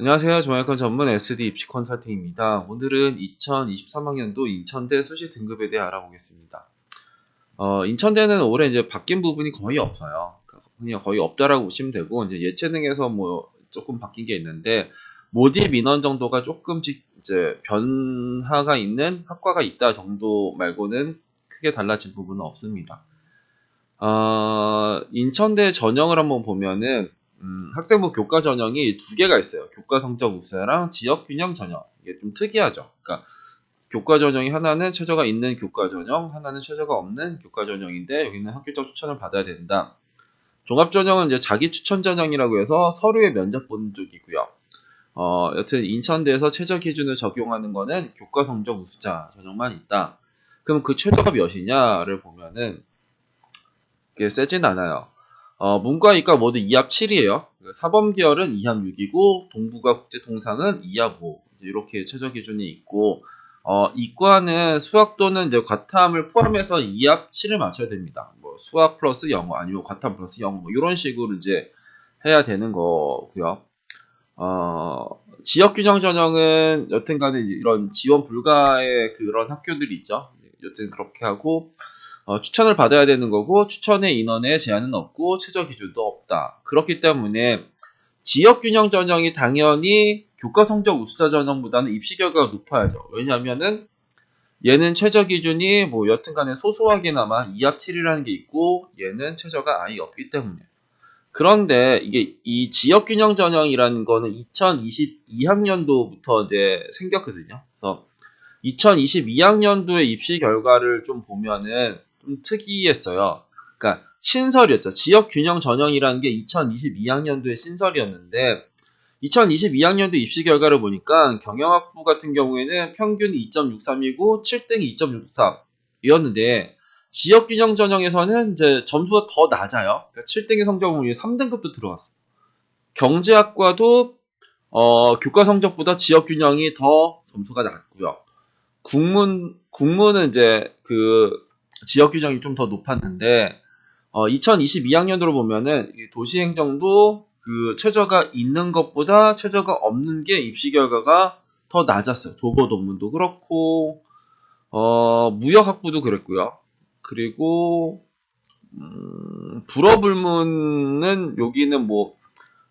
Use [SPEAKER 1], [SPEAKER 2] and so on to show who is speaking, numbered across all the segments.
[SPEAKER 1] 안녕하세요. 종합관 전문 SD 입시 컨설팅입니다. 오늘은 2023학년도 인천대 수시 등급에 대해 알아보겠습니다. 인천대는 올해 이제 바뀐 부분이 거의 없어요. 그냥 거의 없다라고 보시면 되고, 이제 예체능에서 뭐 조금 바뀐 게 있는데, 모집 인원 정도가 조금씩 이제 변화가 있는 학과가 있다 정도 말고는 크게 달라진 부분은 없습니다. 인천대 전형을 한번 보면은 학생부 교과 전형이 두 개가 있어요. 교과 성적 우수자랑 지역 균형 전형. 이게 좀 특이하죠. 그러니까 교과 전형이 하나는 최저가 있는 교과 전형, 하나는 최저가 없는 교과 전형인데 여기는 학교적 추천을 받아야 된다. 종합 전형은 이제 자기 추천 전형이라고 해서 서류에 면접 보는 쪽이고요. 여튼 인천대에서 최저 기준을 적용하는 거는 교과 성적 우수자 전형만 있다. 그럼 그 최저가 몇이냐를 보면은 그게 세진 않아요. 문과, 이과 모두 2합 7이에요. 사범 계열은 2합 6이고, 동부가 국제통상은 2합 5. 이렇게 최저 기준이 있고, 이과는 수학 또는 이제 과탐을 포함해서 2합 7을 맞춰야 됩니다. 뭐 수학 플러스 영어 아니면 과탐 플러스 영어 뭐 이런 식으로 이제 해야 되는 거고요. 지역 균형 전형은 여튼간에 이런 지원 불가의 그런 학교들이 있죠. 여튼 그렇게 하고 추천을 받아야 되는 거고 추천의 인원에 제한은 없고 최저 기준도 없다. 그렇기 때문에 지역균형 전형이 당연히 교과 성적 우수자 전형보다는 입시 결과가 높아야죠. 왜냐하면은 얘는 최저 기준이 뭐 여튼간에 소소하게나마 2합 7이라는 게 있고 얘는 최저가 아예 없기 때문에. 그런데 이게 이 지역균형 전형이라는 거는 2022학년도부터 이제 생겼거든요. 그래서 2022학년도의 입시 결과를 좀 보면은 좀 특이했어요. 그러니까 신설이었죠. 지역균형 전형이라는 게 2022학년도의 신설이었는데 2022학년도 입시 결과를 보니까 경영학부 같은 경우에는 평균 2.63이고 7등이 2.63이었는데 지역균형 전형에서는 이제 점수가 더 낮아요. 그러니까 7등의 성적은 3등급도 들어갔어요. 경제학과도 교과 성적보다 지역균형이 더 점수가 낮고요. 국문은 이제 그 지역 규정이 좀 더 높았는데 2022학년도로 보면은 도시행정도 그 최저가 있는 것보다 최저가 없는 게 입시 결과가 더 낮았어요. 도보 논문도 그렇고 무역학부도 그랬고요. 그리고 불어불문은 여기는 뭐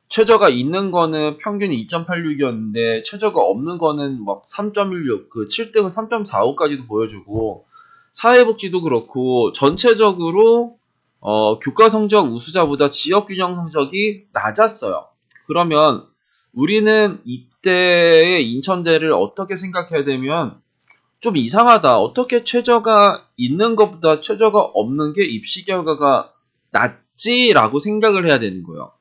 [SPEAKER 1] 최저가 있는 거는 평균이 2.86이었는데 최저가 없는 거는 막 3.16, 그 7등은 3.45까지도 보여주고 사회복지도 그렇고 전체적으로 교과 성적 우수자보다 지역 균형 성적이 낮았어요. 그러면 우리는 이때의 인천대를 어떻게 생각해야 되면 좀 이상하다. 어떻게 최저가 있는 것보다 최저가 없는 게 입시 결과가 낮지라고 생각을 해야 되는 거예요.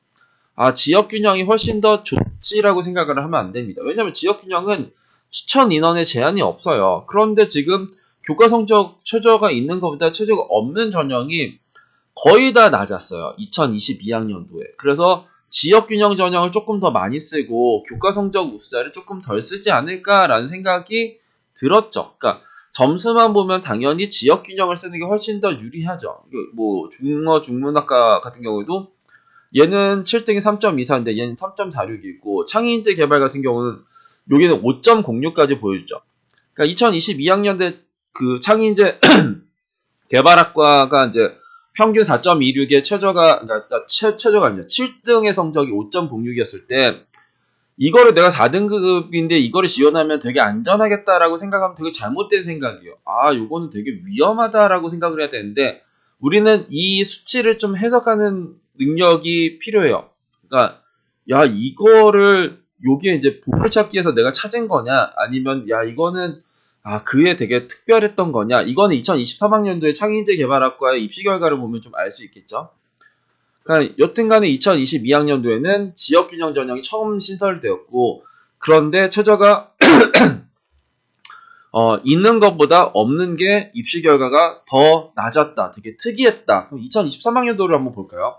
[SPEAKER 1] 지역 균형이 훨씬 더 좋지라고 생각을 하면 안 됩니다. 왜냐하면 지역 균형은 추천 인원에 제한이 없어요. 그런데 지금 교과 성적 최저가 있는 것보다 최저가 없는 전형이 거의 다 낮았어요. 2022학년도에. 그래서 지역 균형 전형을 조금 더 많이 쓰고 교과 성적 우수자를 조금 덜 쓰지 않을까라는 생각이 들었죠. 그러니까 점수만 보면 당연히 지역 균형을 쓰는 게 훨씬 더 유리하죠. 뭐 중어 중문학과 같은 경우에도 얘는 7등이 3.24인데 얘는 3.46이고 창의인재 개발 같은 경우는 여기는 5.06까지 보여주죠. 그러니까 2022학년대 그 창의인재 개발학과가 이제 평균 4.26의 최저가 그러니까 최저가 아니라 7등의 성적이 5.06이었을 때 이거를 내가 4등급인데 이거를 지원하면 되게 안전하겠다라고 생각하면 되게 잘못된 생각이에요. 요거는 되게 위험하다라고 생각을 해야 되는데 우리는 이 수치를 좀 해석하는 능력이 필요해요. 그러니까 야 이거를 여기에 이제 보물찾기에서 내가 찾은 거냐 아니면 야 이거는 그에 되게 특별했던 거냐 이거는 2023학년도에 창의인재 개발학과의 입시 결과를 보면 좀 알 수 있겠죠. 그러니까 여튼간에 2022학년도에는 지역균형 전형이 처음 신설되었고 그런데 최저가 있는 것보다 없는 게 입시 결과가 더 낮았다. 되게 특이했다. 그럼 2023학년도를 한번 볼까요?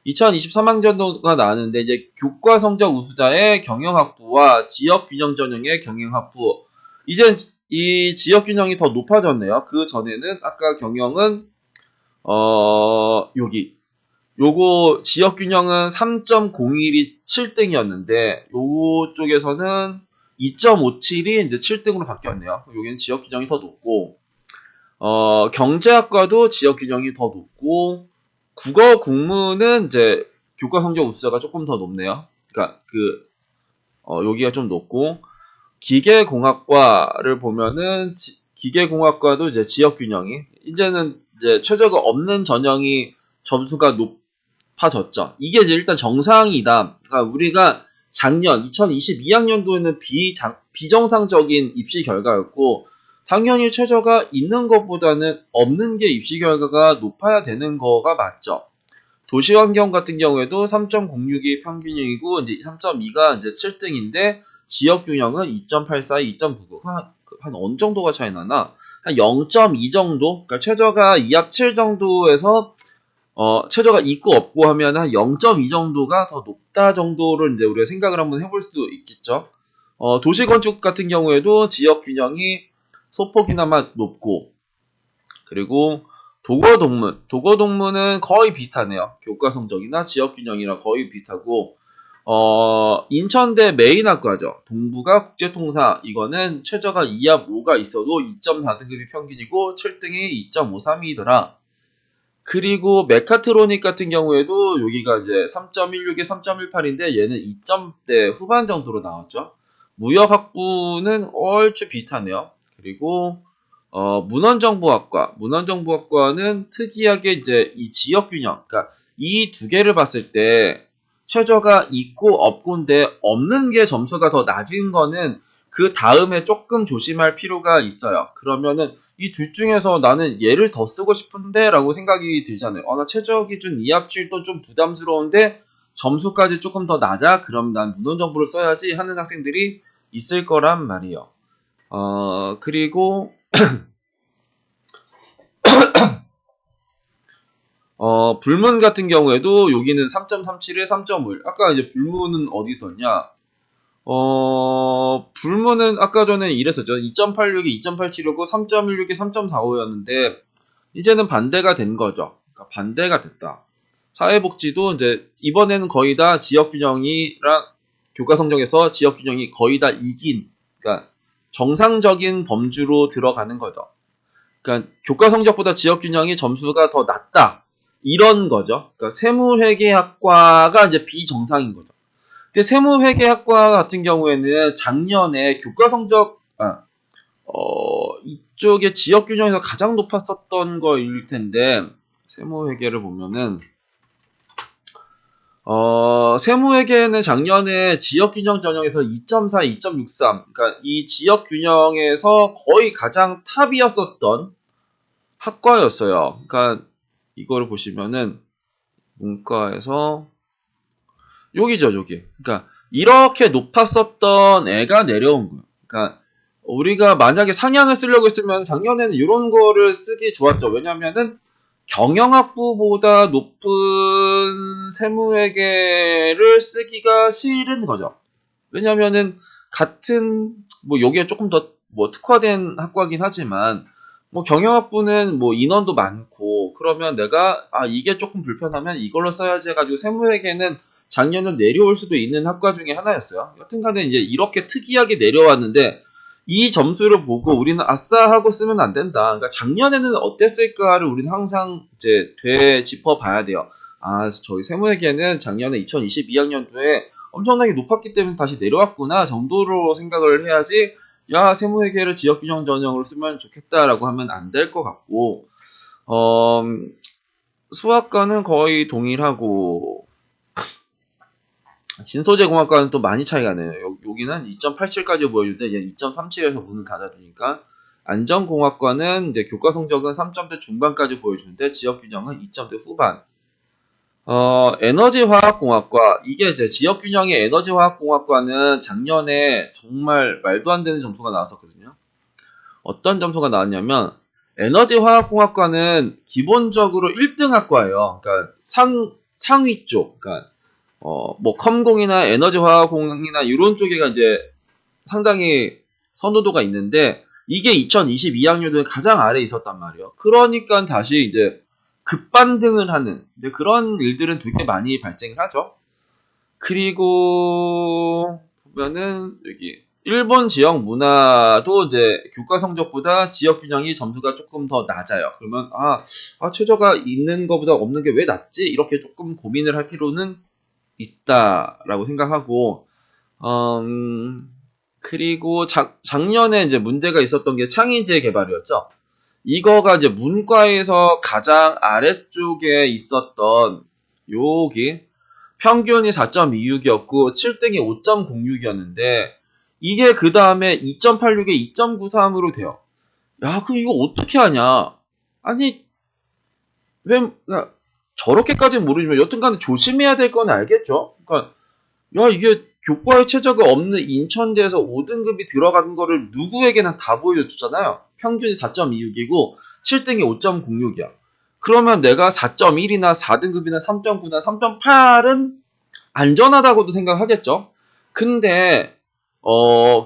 [SPEAKER 1] 2023학년도가 나왔는데 이제 교과 성적 우수자의 경영학부와 지역균형 전형의 경영학부 이제 이 지역균형이 더 높아졌네요. 그 전에는 아까 경영은 여기 요거 지역균형은 3.01이 7등이었는데 요쪽에서는 2.57이 이제 7등으로 바뀌었네요. 여기는 지역균형이 더 높고 경제학과도 지역균형이 더 높고 국어 국문은 이제 교과 성적 우수자가 조금 더 높네요. 그러니까 여기가 좀 높고 기계공학과를 보면은 기계공학과도 이제 지역균형이 이제는 이제 최저가 없는 전형이 점수가 높아졌죠. 이게 이제 일단 정상이다. 그러니까 우리가 작년 2022학년도에는 비정상적인 입시 결과였고 당연히 최저가 있는 것보다는 없는 게 입시 결과가 높아야 되는 거가 맞죠. 도시환경 같은 경우에도 3.06이 평균이고 이제 3.2가 이제 7등인데 지역균형은 2.84, 2.99. 한 어느 정도가 차이 나나? 한 0.2 정도? 그러니까 최저가 2합 7 정도에서 최저가 있고 없고 하면 한 0.2 정도가 더 높다 정도를 이제 우리가 생각을 한번 해볼 수도 있겠죠. 도시건축 같은 경우에도 지역균형이 소폭이나마 높고 그리고 도거동문은 거의 비슷하네요. 교과 성적이나 지역균형이랑 거의 비슷하고 인천대 메인학과죠. 동부가 국제통사 이거는 최저가 2합 5가 있어도 2.4등급이 평균이고 7등이 2.53이더라. 그리고 메카트로닉 같은 경우에도 여기가 이제 3.16에 3.18인데 얘는 2점대 후반 정도로 나왔죠. 무역학부는 얼추 비슷하네요. 그리고 문헌정보학과는 특이하게 이제 이 지역균형, 그러니까 이 두 개를 봤을 때 최저가 있고 없고인데 없는 게 점수가 더 낮은 거는 그 다음에 조금 조심할 필요가 있어요. 그러면은 이 둘 중에서 나는 얘를 더 쓰고 싶은데 라고 생각이 들잖아요. 나 최저 기준 2합 7도 좀 부담스러운데 점수까지 조금 더 낮아? 그럼 난 문헌정보를 써야지 하는 학생들이 있을 거란 말이에요. 그리고 불문 같은 경우에도 여기는 3.37에 3.5. 아까 이제 불문은 어디 있었냐? 불문은 아까 전에 이랬었죠. 2.86이 2.87이고 3.16이 3.45였는데 이제는 반대가 된 거죠. 그러니까 반대가 됐다. 사회복지도 이제 이번에는 거의 다 지역균형이랑 교과 성적에서 지역균형이 거의 다 이긴, 그러니까 정상적인 범주로 들어가는 거죠. 그러니까 교과 성적보다 지역균형이 점수가 더 낮다. 이런 거죠. 그러니까 세무회계학과가 이제 비정상인 거죠. 근데 세무회계학과 같은 경우에는 작년에 교과 성적, 이쪽에 지역균형에서 가장 높았었던 거일 텐데, 세무회계를 보면은, 세무회계는 작년에 지역균형 전형에서 2.4, 2.63, 그러니까 이 지역균형에서 거의 가장 탑이었었던 학과였어요. 그러니까 이거를 보시면은 문과에서 여기죠, 여기. 그러니까 이렇게 높았었던 애가 내려온 거예요. 그러니까 우리가 만약에 상향을 쓰려고 했으면 작년에는 이런 거를 쓰기 좋았죠. 왜냐면은 경영학부보다 높은 세무회계를 쓰기가 싫은 거죠. 왜냐면은 같은 뭐 여기가 조금 더 뭐 특화된 학과긴 하지만 뭐 경영학부는 뭐 인원도 많고 그러면 내가 이게 조금 불편하면 이걸로 써야지 해가지고 세무회계는 작년은 내려올 수도 있는 학과 중에 하나였어요. 여튼간에 이제 이렇게 특이하게 내려왔는데 이 점수를 보고 우리는 아싸 하고 쓰면 안 된다. 그러니까 작년에는 어땠을까를 우리는 항상 이제 되짚어 봐야 돼요. 저희 세무회계는 작년에 2022학년도에 엄청나게 높았기 때문에 다시 내려왔구나 정도로 생각을 해야지 야 세무회계를 지역균형 전형으로 쓰면 좋겠다라고 하면 안 될 것 같고 수학과는 거의 동일하고 진소재공학과는 또 많이 차이가 나요. 여기는 2.87까지 보여주는데 얘는 2.37에서 문을 닫아주니까 안전공학과는 이제 교과 성적은 3점대 중반까지 보여주는데 지역균형은 2점대 후반. 에너지화학공학과 이게 이제 지역균형의 에너지화학공학과는 작년에 정말 말도 안 되는 점수가 나왔었거든요. 어떤 점수가 나왔냐면 에너지화학공학과는 기본적으로 1등 학과예요. 그러니까 상위 쪽, 그러니까 뭐 컴공이나 에너지화학공이나 이런 쪽에가 이제 상당히 선호도가 있는데 이게 2022학년도에 가장 아래에 있었단 말이에요. 그러니까 다시 이제 급반등을 하는 이제 그런 일들은 되게 많이 발생을 하죠. 그리고 보면은 여기 일본 지역 문화도 이제 교과 성적보다 지역 균형이 점수가 조금 더 낮아요. 그러면 최저가 있는 것보다 없는 게 왜 낮지? 이렇게 조금 고민을 할 필요는 있다라고 생각하고 그리고 작년에 이제 문제가 있었던 게 창의제 개발이었죠. 이거가 이제 문과에서 가장 아래쪽에 있었던 여기 평균이 4.26이었고 7등이 5.06이었는데 이게 그 다음에 2.86에 2.93으로 돼요. 야, 그럼 이거 어떻게 하냐? 아니, 왜 저렇게까지는 모르지만 여튼간에 조심해야 될 건 알겠죠? 그러니까 야, 이게 교과에 최저가 없는 인천대에서 5등급이 들어가는 거를 누구에게나 다 보여주잖아요. 평균이 4.26이고 7등이 5.06이야. 그러면 내가 4.1이나 4등급이나 3.9나 3.8은 안전하다고도 생각하겠죠. 근데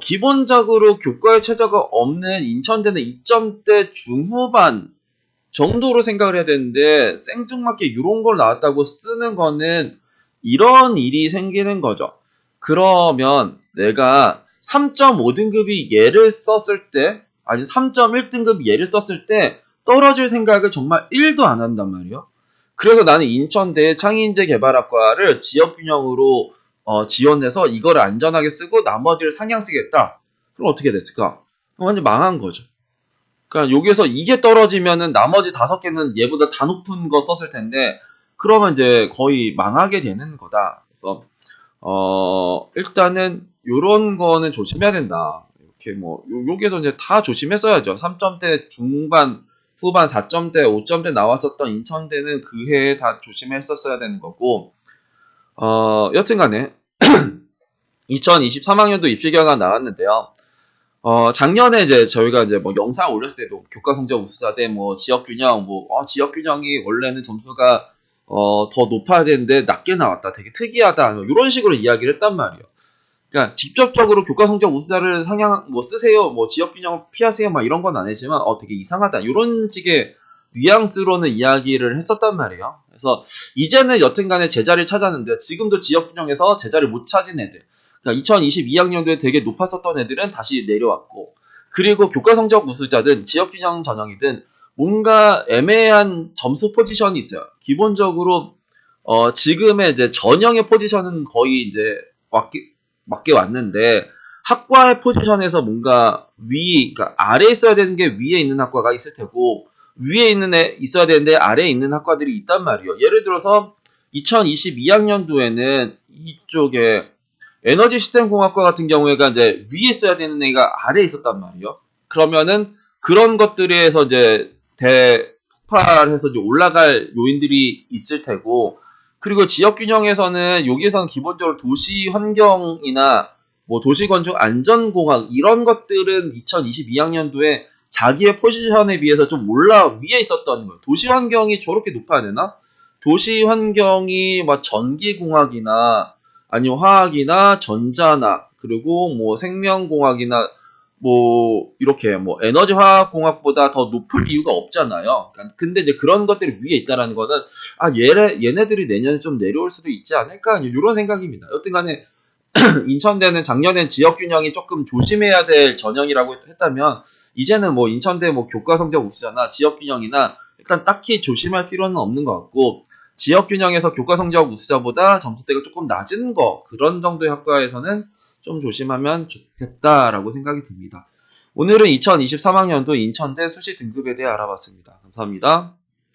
[SPEAKER 1] 기본적으로 교과에 최저가 없는 인천대는 2점대 중후반 정도로 생각을 해야 되는데 생뚱맞게 이런 걸 나왔다고 쓰는 거는 이런 일이 생기는 거죠. 그러면 내가 3.5등급이 얘를 썼을 때 아니 3.1등급이 얘를 썼을 때 떨어질 생각을 정말 1도 안 한단 말이에요. 그래서 나는 인천대 창의인재 개발학과를 지역균형으로 지원해서 이걸 안전하게 쓰고 나머지를 상향 쓰겠다. 그럼 어떻게 됐을까? 그럼 완전 망한 거죠. 그러니까 여기서 이게 떨어지면은 나머지 5개는 얘보다 다 높은 거 썼을 텐데 그러면 이제 거의 망하게 되는 거다. 그래서 일단은 요런 거는 조심해야 된다. 이렇게 뭐 여기서 이제 다 조심했어야죠. 3점대 중반, 후반 4점대, 5점대 나왔었던 인천대는 그 해에 다 조심했었어야 되는 거고 여튼간에 2023학년도 입시결과가 나왔는데요. 작년에 이제 저희가 이제 뭐 영상 올렸을 때도 교과 성적 우수자 대 뭐 지역 균형, 지역 균형이 원래는 점수가 더 높아야 되는데 낮게 나왔다. 되게 특이하다. 이런 식으로 이야기를 했단 말이에요. 그러니까 직접적으로 교과 성적 우수자를 상향 쓰세요. 뭐 지역 균형 피하세요. 막 이런 건 아니지만 되게 이상하다. 이런 식의 뉘앙스로는 이야기를 했었단 말이에요. 그래서 이제는 여튼간에 제자리를 찾았는데 지금도 지역 균형에서 제자리를 못 찾은 애들. 그러니까 2022학년도에 되게 높았었던 애들은 다시 내려왔고 그리고 교과 성적 우수자든 지역 균형 전형이든 뭔가 애매한 점수 포지션이 있어요. 기본적으로 지금의 이제 전형의 포지션은 거의 이제 맞게 왔는데 학과의 포지션에서 뭔가 그러니까 아래에 있어야 되는 게 위에 있는 학과가 있을 테고 위에 있는 애 있어야 되는데 아래에 있는 학과들이 있단 말이에요. 예를 들어서 2022학년도에는 이쪽에 에너지 시스템공학과 같은 경우에가 이제 위에 있어야 되는 애가 아래에 있었단 말이에요. 그러면은 그런 것들에서 이제 대폭발해서 이제 올라갈 요인들이 있을 테고 그리고 지역균형에서는 여기에서는 기본적으로 도시 환경이나 뭐 도시건축 안전공학 이런 것들은 2022학년도에 자기의 포지션에 비해서 좀 위에 있었던 거예요. 도시 환경이 저렇게 높아야 되나? 도시 환경이 막 전기공학이나 아니면 화학이나 전자나 그리고 뭐 생명공학이나 뭐 이렇게 뭐 에너지 화학공학보다 더 높을 이유가 없잖아요. 근데 이제 그런 것들이 위에 있다라는 거는 얘네들이 내년에 좀 내려올 수도 있지 않을까 이런 생각입니다. 여튼간에 인천대는 작년엔 지역균형이 조금 조심해야 될 전형이라고 했다면 이제는 뭐 인천대 뭐 교과 성적 우수자나 지역균형이나 일단 딱히 조심할 필요는 없는 것 같고 지역균형에서 교과 성적 우수자보다 점수대가 조금 낮은 그런 정도의 학과에서는 좀 조심하면 좋겠다라고 생각이 듭니다. 오늘은 2023학년도 인천대 수시 등급에 대해 알아봤습니다. 감사합니다.